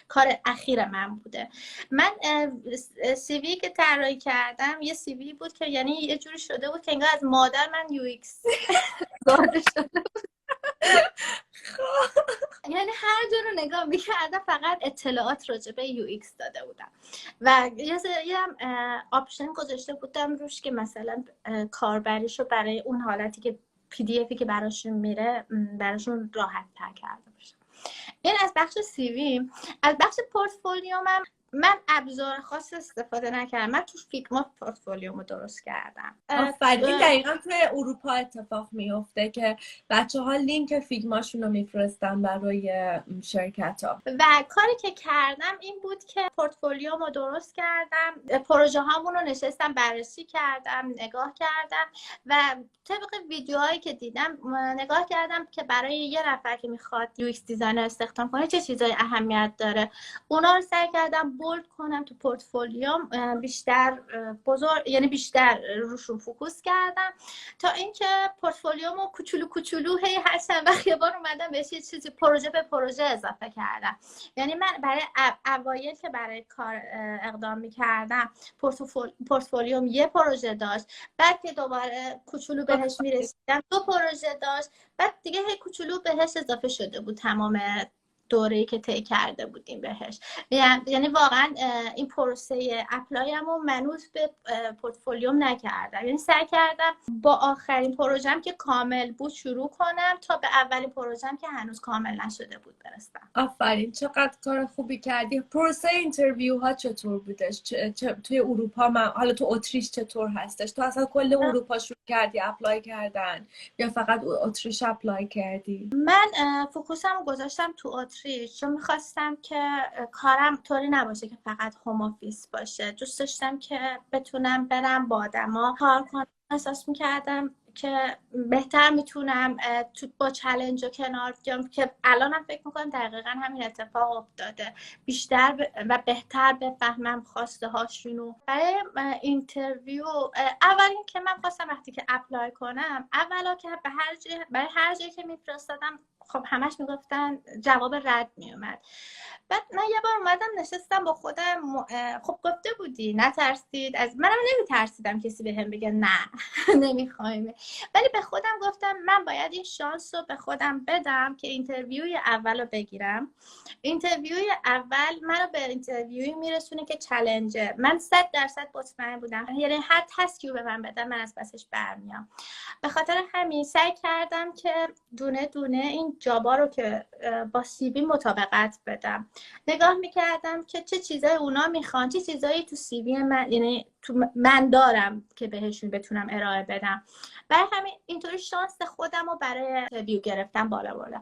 کار اخیر من بوده. من CV که طراحی کردم یه CV بود که یعنی یه جوری شده بود که انگار از مادر من UX زاده شده بود. یعنی هر جا رو نگاه میکردم فقط اطلاعات راجع به UX داده بودم و یه آپشن گذاشته بودم روش که مثلا کاربریشو برای اون حالتی که PDFی که براشون میره براشون راحت تر کرده باشم. این از بخش CV. از بخش پورتفولیو من ابزار خاص استفاده نکردم. من تو فیگما پورتفولیومو درست کردم. آفرین. دقیقا توی اروپا اتفاق میفته که بچه‌ها لینک فیگماشون رو میفرستن برای شرکت‌ها. و کاری که کردم این بود که پورتفولیومو درست کردم، پروژه هامون رو نشستم بررسی کردم، نگاه کردم و طبق ویدیوهایی که دیدم نگاه کردم که برای یه نفر که میخواد UX دیزاینر استخدام کنه چه چیزایی اهمیت داره. اونا رو سعی کردم بولد کنم تو پورتفولیوم، بیشتر یعنی بیشتر روشون فوکوس کردم تا اینکه پورتفولیومو کوچولو هی هر چند وقت یه بار اومدم بهش یه چیزی پروژه به پروژه اضافه کردم. یعنی من برای اوایل که برای کار اقدام می‌کردم پورتفولیوم یه پروژه داشت، بعد که دوباره کوچولو بهش میرسیدم 2 پروژه داشت، بعد دیگه هی کوچولو بهش اضافه شده بود تمام دوره‌ای که طی کرده بودیم بهش. یعنی واقعا این پروسه اپلایمو منوط به پورتفولیوم نکردم، یعنی سعی کردم با آخرین پروژه‌ام که کامل بود شروع کنم تا به اولین پروژه‌ام که هنوز کامل نشده بود برسم. آفرین، چقدر کار خوبی کردی. پروسه اینترویو ها چطور بودش؟ توی اروپا حالا تو اتریش چطور هستش؟ تو اصلا کل اروپا شروع کردی اپلای کردن یا فقط اتریش اپلای کردی؟ من فوکوسم گذاشتم تو اتریش چون میخواستم که کارم طوری نباشه که فقط هوم آفیس باشه. دوست داشتم که بتونم برم با آدما کار کنم. احساس میکردم که بهتر میتونم با چالش و کنار بیام که الانم فکر میکنم دقیقا همین اتفاق افتاده. بیشتر و بهتر بفهمم خواسته هاشونو. برای اینترویو اول که من خواستم وقتی که اپلای کنم اولا که برای هر جایی که میفرستادم خب همش میگفتن جواب رد میومد. بعد من یه بار اومدم نشستم با خودم، خب گفته بودی نترسید از منم نمیترسیدم کسی بهم بگه نه نمیخوایم، ولی به خودم گفتم من باید این شانس رو به خودم بدم که اینترویوی اول رو بگیرم. اینترویوی اول منو به اینترویوی میرسونه که چالنجه. من 100% مطمئن بودم یعنی هر تسکی رو به من بدم من از پسش برمیام. به خاطر همین سعی کردم که دونه دونه این جابا رو که با CV مطابقت بدم. نگاه میکردم که چه چیزای اونا میخوان، چه چیزایی تو CV من یعنی تو من دارم که بهشون بتونم ارائه بدم. برای همین اینطوری شانس خودم رو برای اینترویو گرفتم بالا.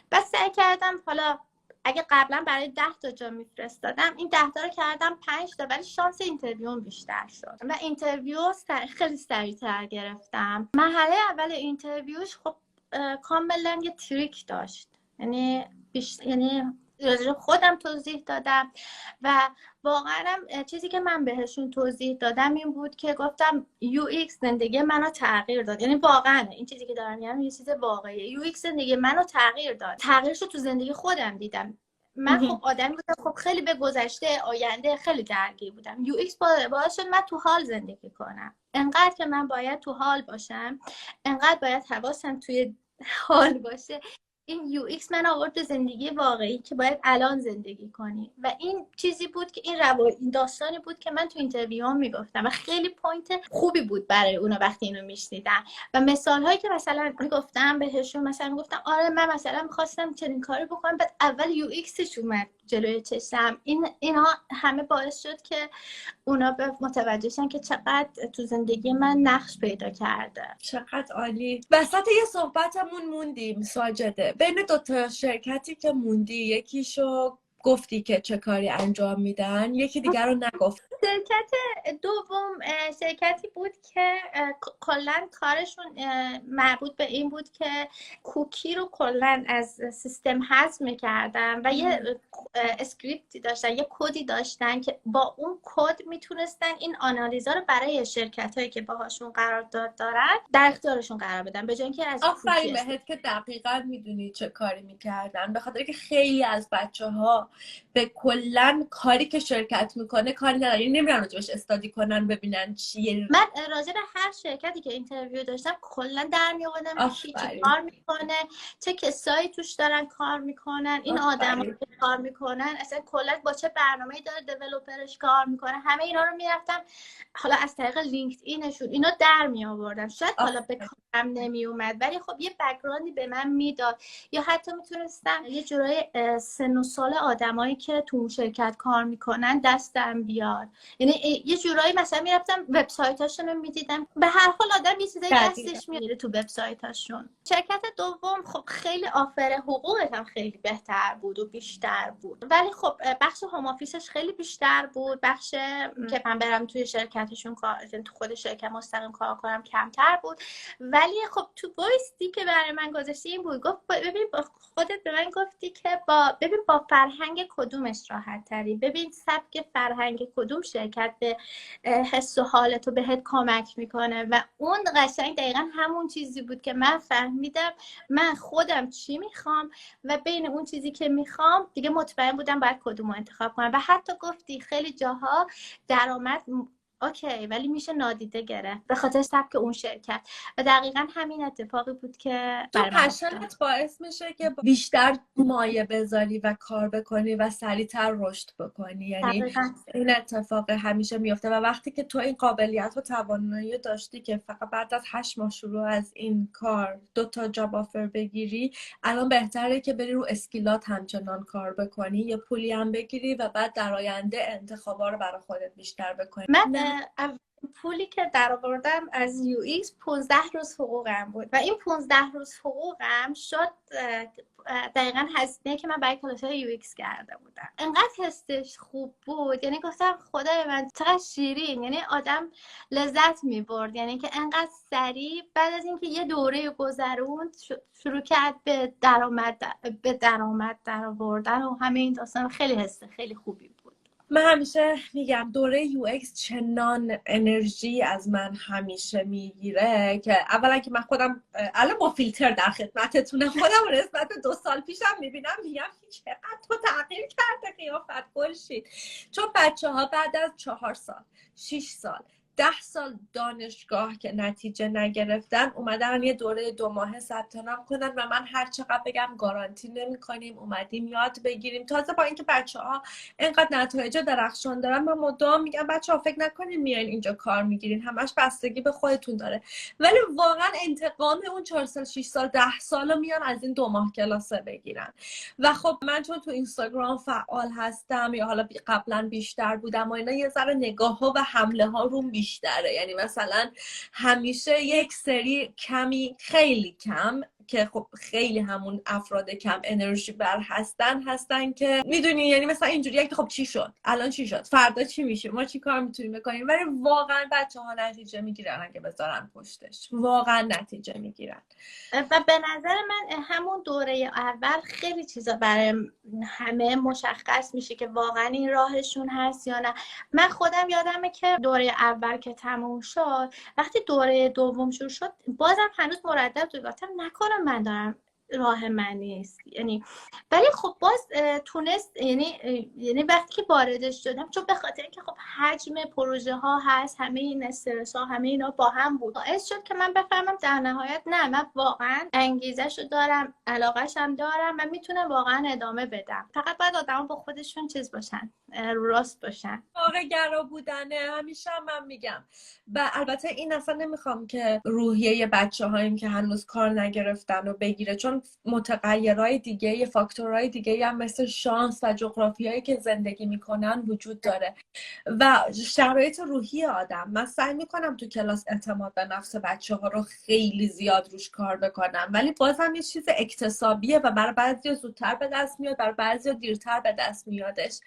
بعد سعی کردم حالا اگه قبلا برای 10 تا جا میفرستادم این 10 تا رو کردم 5 تا، ولی شانس اینترویوم بیشتر شد و اینترویو خیلی سریعتر گرفتم. مرحله اول اینترویوش خب کاملا یه تریک داشت، یعنی خودم توضیح دادم و واقعا چیزی که من بهشون توضیح دادم این بود که گفتم UX زندگی منو تغییر داد. یعنی واقعا این چیزی که دارم میگم یه چیز واقعیه. UX زندگی منو تغییر داد. تغییرشو تو زندگی خودم دیدم. من خب آدمی بودم خب خیلی به گذشته آینده خیلی درگیر بودم. UX باعث شد من تو حال زندگی کنم. انقدر که من باید تو حال باشم، انقدر باید حواسم توی حال باشه. این UX من آورد به زندگی واقعی که باید الان زندگی کنی و این چیزی بود که این داستانی بود که من تو اینترویو هم میگفتم و خیلی پوینت خوبی بود برای اونا وقتی اینو میشنیدن. و مثال هایی که مثلا میگفتم بهشون، مثلا میگفتم آره من مثلا میخواستم چنین کاری بکنم، بعد اول UXش اومد جلوی چشم. اینها همه باعث شد که اونا متوجه شن که چقدر تو زندگی من نقش پیدا کرده. چقدر عالی. وسط یه صحبتمون موندیم ساجده، بین 2 تا شرکتی که موندی یکیشو گفتی که چه کاری انجام میدن، یکی دیگر رو نگفت. شرکت دوم شرکتی بود که کلا کارشون مربوط به این بود که کوکی رو کلا از سیستم حذف می‌کردن و یه اسکریپتی داشتن، یه کدی داشتن که با اون کد میتونستن این آنالیزا رو برای شرکت‌هایی که باهاشون قرارداد دارن در اختیارشون قرار بدن، به جای اینکه از آفرین بهت که دقیقاً میدونی چه کاری میکردن، به خاطر که خیلی از بچه‌ها به کلا کاری که شرکت میکنه کاری ندارن، یعنی نمیرن راجبش استادی کنن ببینن چیه. من راجع به هر شرکتی که اینترویو داشتم کلا در می آوردم کی چه کار میکنه، چه کسایی توش دارن کار میکنن، این آدما که کار میکنن اصلا کلا با چه برنامه‌ای داره دیولپرش کار میکنه، همه اینا رو میرفتم حالا از طریق لینکدینشون اینا در می آوردم. شاید حالا به کارم نمی اومد ولی خب یه بک‌گراندی به من میداد، یا حتی میتونستم یه جورای سن و سال آدمایی که تو اون شرکت کار میکنن دستم بیاد، یعنی یه جورایی مثلا میرفتم وبسایتاشون رو میدیدم، به هر حال آدم یه چیزایی دستش میره تو وبسایتاشون. شرکت دوم خب خیلی آفر حقوقش هم خیلی بهتر بود و بیشتر بود، ولی خب بخش هوم آفیسش خیلی بیشتر بود، بخش که من برم توی شرکتشون تو خود شرکت مستقیم کار کنم کمتر بود. ولی خب تو وایسی که برای من گذاشتی این بود، گفت ببین خودت به من گفتی که ببین با فرهنگ کدومش راحت تری، ببین سبک فرهنگ کدوم شرکت به حس و حالتو بهت کمک میکنه، و اون قشنگ دقیقا همون چیزی بود که من فهمیدم من خودم چی میخوام و بین اون چیزی که میخوام دیگه مطمئن بودم باید کدومو انتخاب کنم. و حتی گفتی خیلی جاها درآمد اوکی ولی میشه نادیده گرفت به خاطر سبک اون شرکت، و دقیقا همین اتفاقی بود که تو پشنت باعث میشه که بیشتر مایه بذاری و کار بکنی و سریعتر رشد بکنی، یعنی این اتفاق همیشه میفته. و وقتی که تو این قابلیت و توانایی داشتی که فقط بعد از 8 ماه شروع از این کار 2 جاب آفر بگیری، الان بهتره که بری رو اسکیلات همچنان کار بکنی، یه پولی هم بگیری و بعد در آینده انتخابا رو برای خودت بیشتر بکنی. من پولی که در آوردم از یو ایکس 15 روز حقوقم بود و این 15 روز حقوقم شد دقیقا هزینه که من برای کلاس‌های یو ایکس کرده بودم. انقدر حسش خوب بود، یعنی گفتم خدای من چقدر شیرین، یعنی آدم لذت می‌برد، یعنی که انقدر سریع بعد از اینکه یه دوره گذروند شروع کرد به درآمد در آوردن و همه این داستان. خیلی حس خیلی خوبی بود. من همیشه میگم دوره یو ایکس چنان انرژی از من همیشه میگیره که اولا که من خودم الان با فیلتر در خدمتتونم، خودم نسبت 2 سال پیشم میبینم میگم چقدر تو تغییر کرده قیافت گلشید. چون بچه‌ها بعد از 4 سال 6 سال 10 سال دانشگاه که نتیجه نگرفتن اومدن یه دوره 2 ماهه ثبت نام کنن و من هر چقدر بگم گارانتی نمی‌کنیم، اومدیم یاد بگیریم. تازه با اینکه بچه‌ها اینقدر نتایج درخشان دارن، من مدام میگم بچه‌ها فکر نکنین میایین اینجا کار میگیرین، همش بستگی به خودتون داره. ولی واقعا انتقام اون 4 سال 6 سال 10 سالو میان از این 2 ماه کلاسه بگیرن. و خب من چون تو اینستاگرام فعال هستم یا حالا قبلا بیشتر بودم و اینا، یه ذره نگاه‌ها و حمله‌ها روم بیشتره، یعنی مثلا همیشه یک سری کمی خیلی کم که خب خیلی همون افراد کم انرژی بر هستن که میدونی، یعنی مثلا اینجوریه که خب چی شد الان، چی شد فردا، چی میشه، ما چی کار میتونیم بکنیم. ولی واقعا بچه‌ها نتیجه میگیرن اگه بذارن پشتش، واقعا نتیجه میگیرن. و به نظر من همون دوره اول خیلی چیزا برای همه مشخص میشه که واقعا این راهشون هست یا نه. من خودم یادمه که دوره اول که تموم شد، وقتی دوره دوم شروع شد بازم هنوز مردد بود، گفتم نکنم من دارم راه من نیست، یعنی ولی خب باز تونست، یعنی وقتی که واردش شدم، چون به خاطر اینکه خب حجم پروژه ها هست، همه این استرس ها همه اینا با هم بود، باعث شد که من بفهمم در نهایت نه، من واقعا انگیزشو دارم، علاقه‌ش هم دارم و میتونم واقعا ادامه بدم. فقط باید آدما با خودشون چیز باشن، راست باشن، واقع گرا بودنه. همیشه من میگم و البته این اصلا نمیخوام که روحیه بچه‌هاییم که هنوز کار نگرفتن رو بگیره، چون متغیرهای دیگه، فاکتورهای دیگه هم مثل شانس و جغرافیایی که زندگی میکنن وجود داره و شرایط روحی آدم. من سعی میکنم تو کلاس اعتماد به نفس بچه‌ها رو خیلی زیاد روش کار بکنم، ولی بازم یه چیز اکتسابیه و برای بعضیا زودتر به دست میاد، برای بعضیا دیرتر به دست میادش.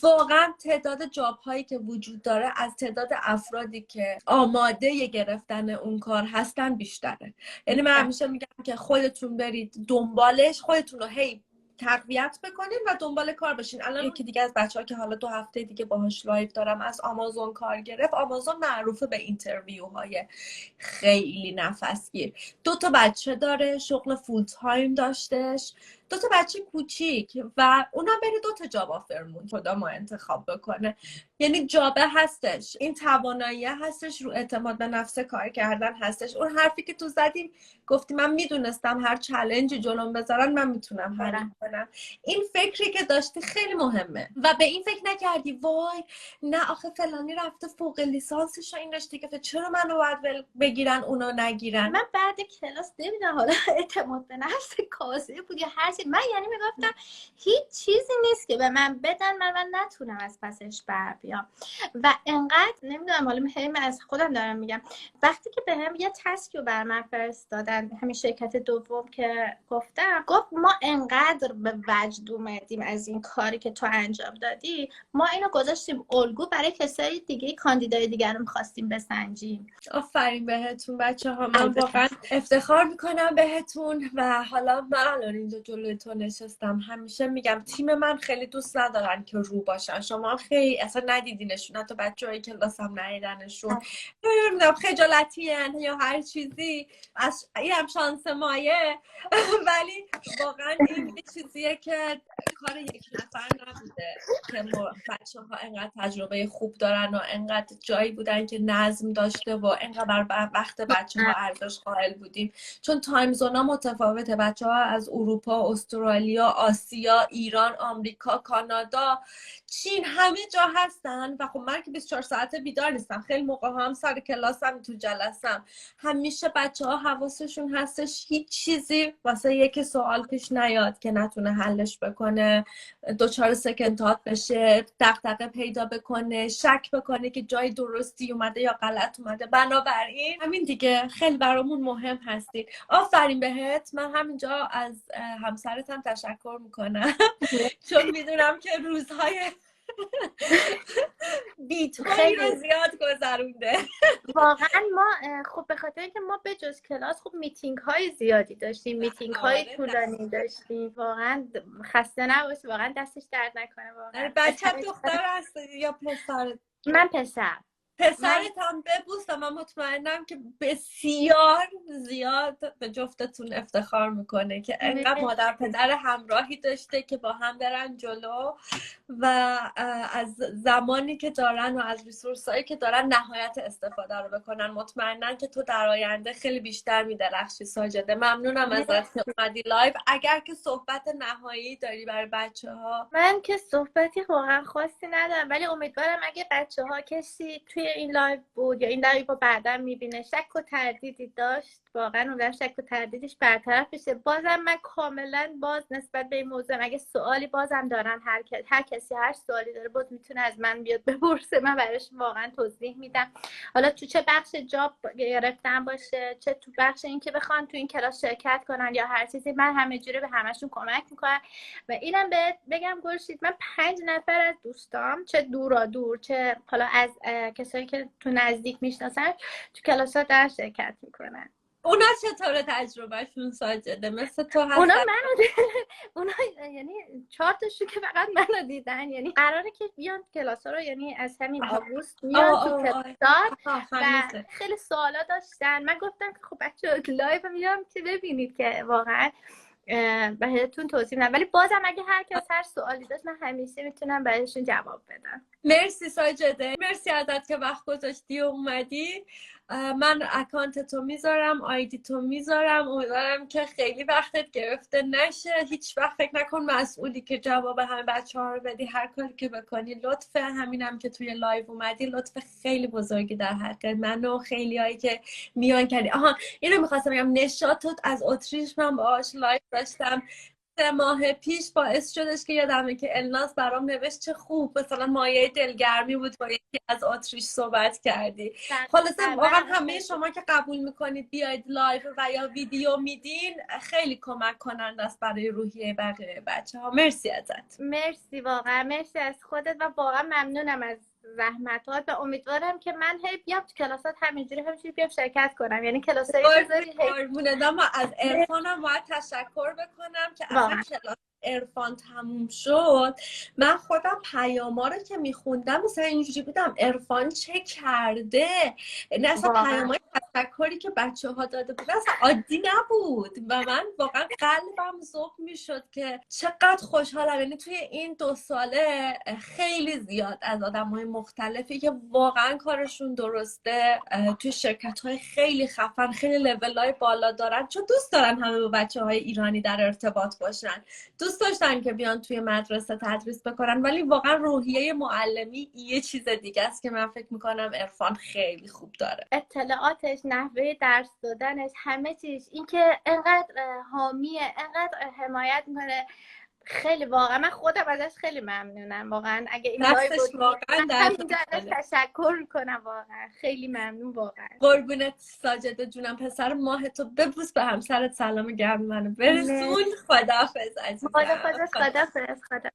واقعا تعداد جاب هایی که وجود داره از تعداد افرادی که آماده گرفتن اون کار هستن بیشتره. یعنی من همیشه میگم که خودتون برید دنبالش، خودتون رو هی تقویت بکنین و دنبال کار باشین. الان یکی دیگه از بچه‌ها که حالا 2 هفته دیگه باهاش لایو دارم از آمازون کار گرفت. آمازون معروفه به اینترویوهای خیلی نفسگیر. 2 تا بچه داره، شغل فول تایم داشتش، 2 تا بچه کوچیک و اونا بره 2 تا جاب آفر مون خدا ما انتخاب بکنه. یعنی جابه هستش، این توانایی هستش، رو اعتماد به نفس کار کردن هستش. اون حرفی که تو زدیم گفتی من میدونستم هر چالنجی جلوم بذارن من میتونم حل کنم. این فکری که داشتی خیلی مهمه و به این فکر نکردی وای نه آخه فلانی رفته فوق لیسانسش این رشته که چرا منو باید بگیرن اونا نگیرن. من بعد کلاس نمیدونم حالا اعتماد به نفس کاسه بود یا هر چیز، من یعنی میگفتم هیچ چیزی نیست که به من بدن من نتونم از پسش بر بیام. و انقدر نمیدونم حالا من از خودم دارم میگم، وقتی که بهم یه تسکی رو بر من فرستادن همین شرکت دوم که گفتم، گفت ما انقدر به وجد اومدیم از این کاری که تو انجام دادی، ما اینو گذاشتیم الگو برای کسای دیگه، کاندیدای دیگر رو می‌خواستیم بسنجیم. آفرین بهتون بچه‌ها، من واقعا افتخار میکنم بهتون. و حالا من الان اینجا جلوی تو نشستم، همیشه میگم تیم من خیلی دوست ندارن که رو باشن. شما خیلی اصلا ندیدینشون، حتی بچه‌های کلاسم ندیدنشون، نمیدونم خجالتی هن یا هر چیزی، از این هم شانس مایه. ولی واقعا این چیزیه که کار یک نفر نبوده که بچه‌ها انقدر تجربه خوب دارن و انقدر جایی بودن که نظم داشته و انقدر بر وقت بچه‌ها ارزش قائل بودیم. چون تایم زونا متفاوته، بچه‌ها از اروپا، استرالیا، آسیا، ایران، آمریکا، کانادا، چین همه جا هستن و خب من که 24 ساعته بیدار نیستم، خیلی موقع هم سر کلاسم تو جلسم، همیشه بچه‌ها حواسشون هستش هیچ چیزی واسه یک سوال پیش نیاد که نتونه حلش بکنه، دوچار سکند تات بشه، دغدغه پیدا بکنه، شک بکنه که جای درستی اومده یا غلط اومده. بنابراین همین دیگه خیلی برامون مهم هستی. آفرین بهت. من همینجا از همسرت هم تشکر میکنم چون میدونم که روزهای بیتوی رو زیاد گذرونده. واقعا ما خب به خاطر اینکه ما به جز کلاس خب میتینگ های زیادی داشتیم، میتینگ های طولانی داشتیم. واقعا خسته نباشی، واقعا دستش درد نکنه. واقعا بچه دختر هست یا پسر؟ من پسر. پسرت هم ببوس و من مطمئنم که بسیار زیاد به جفتتون افتخار میکنه که انقدر مادر پدر همراهی داشته که با هم برن جلو و از زمانی که دارن و از ریسورس هایی که دارن نهایت استفاده رو بکنن. مطمئنم که تو در آینده خیلی بیشتر میدرخشی ساجده. ممنونم ازت که اومدی لایو. اگر که صحبت نهایی داری برای بچه ها؟ من که صحبتی واقعا خاصی ندارم، ولی امیدوارم اگه بچه ها کسی توی این لایو بود یا این لایو رو بعدا میبینه شک و تردیدی داشت، واقعا امیدوارم شک و تردیدش برطرف بشه. بازم من کاملا باز نسبت به این موضوع، اگه سوالی بازم دارن هر کسی هر سوالی داره باز میتونه از من بیاد بپرسه، من براش واقعا توضیح میدم. حالا تو چه بخش جاب گرفتن باشه، چه تو بخش این که بخوان تو این کلاس شرکت کنن یا هر چیزی، من همه جوره به همشون کمک میکنم. و اینم بگم گلشید، من 5 نفر از دوستام چه دورا دور چه حالا از کسایی که تو نزدیک میشناسن تو کلاس‌ها در شرکت میکنن. اونا چطوره تجربهشون ساجده؟ مثل تو هستن؟ اونا یعنی 4 تاشون که فقط منو دیدن، یعنی قراره که بیان کلاس‌ها رو یعنی از همین آگوست بیان تو کلاس‌ها و خیلی سوالا داشتن. من گفتم که خب بچه‌ها لایو میرم که ببینید که واقعا بهتون توضیح میدم، ولی بازم اگه هر کس هر سوالی داشت من همیشه میتونم بهشون جواب بدم. مرسی ساجده، مرسی ازت که وقت گذاشتی و اومدی. من اکانت تو میذارم، آیدی تو میذارم. امیدوارم که خیلی وقتت گرفته نشه. هیچ وقت فکر نکن مسئولی که جواب همه بچه‌ها رو بدی. هر کاری که بکنی لطفه. همینم که توی لایو اومدی لطف خیلی بزرگی در حق من و خیلی هایی که میان کردی. اینو میخواستم بگم، نشاطت از اتریش من باهاش لایو داشتم. 3 ماه پیش باعث شدش که یادمه که الناس برام نوشت چه خوب، مثلا مایه دلگرمی بود با یکی از اتریش صحبت کردی. خلاصه واقعا همه شما که قبول میکنید بیاید لایو و یا ویدیو میدین خیلی کمک کننده است برای روحیه بقیه بچه ها. مرسی ازت. مرسی واقعا، مرسی از خودت و واقعا ممنونم از زحمتات و امیدوارم که من هی بیام تو کلاسات همینجوری بیام شرکت کنم. یعنی کلاسایی بذاری ما از عرفانم باید تشکر بکنم که اصلا کلاس عرفان تموم شد من خودم پیاما رو که میخوندم مثلا اینجوری بودم عرفان چه کرده، نه اصلا پیامای تشکری که بچه ها داده بودن اصلا عادی نبود و من واقعا قلبم ذوب میشد که چقدر خوشحالم. یعنی توی این 2 ساله خیلی زیاد از آدم‌های مختلفی که واقعا کارشون درسته توی شرکت‌های خیلی خفن، خیلی لول‌های بالا دارن، چون دوست دارن همه با بچه‌های ایرانی در ارتباط باشن، دوست داشتن که بیان توی مدرسه تدریس بکنن، ولی واقعا روحیه معلمی یه چیز دیگه است که من فکر میکنم عرفان خیلی خوب داره. اطلاعاتش، نحوه درس دادنش، همه چیز، اینکه انقدر حامیه، انقدر حمایت میکنه، خیلی واقعا من خودم ازش خیلی ممنونم. واقعا اگه این لایو بود همینجا ازش تشکر میکنم. واقعا خیلی ممنون. واقعا قربونت ساجده جونم، پسر ماه تو ببوس، به همسرت سلام گرم منو برسون. خداحافظ عزیزم. خداحافظ.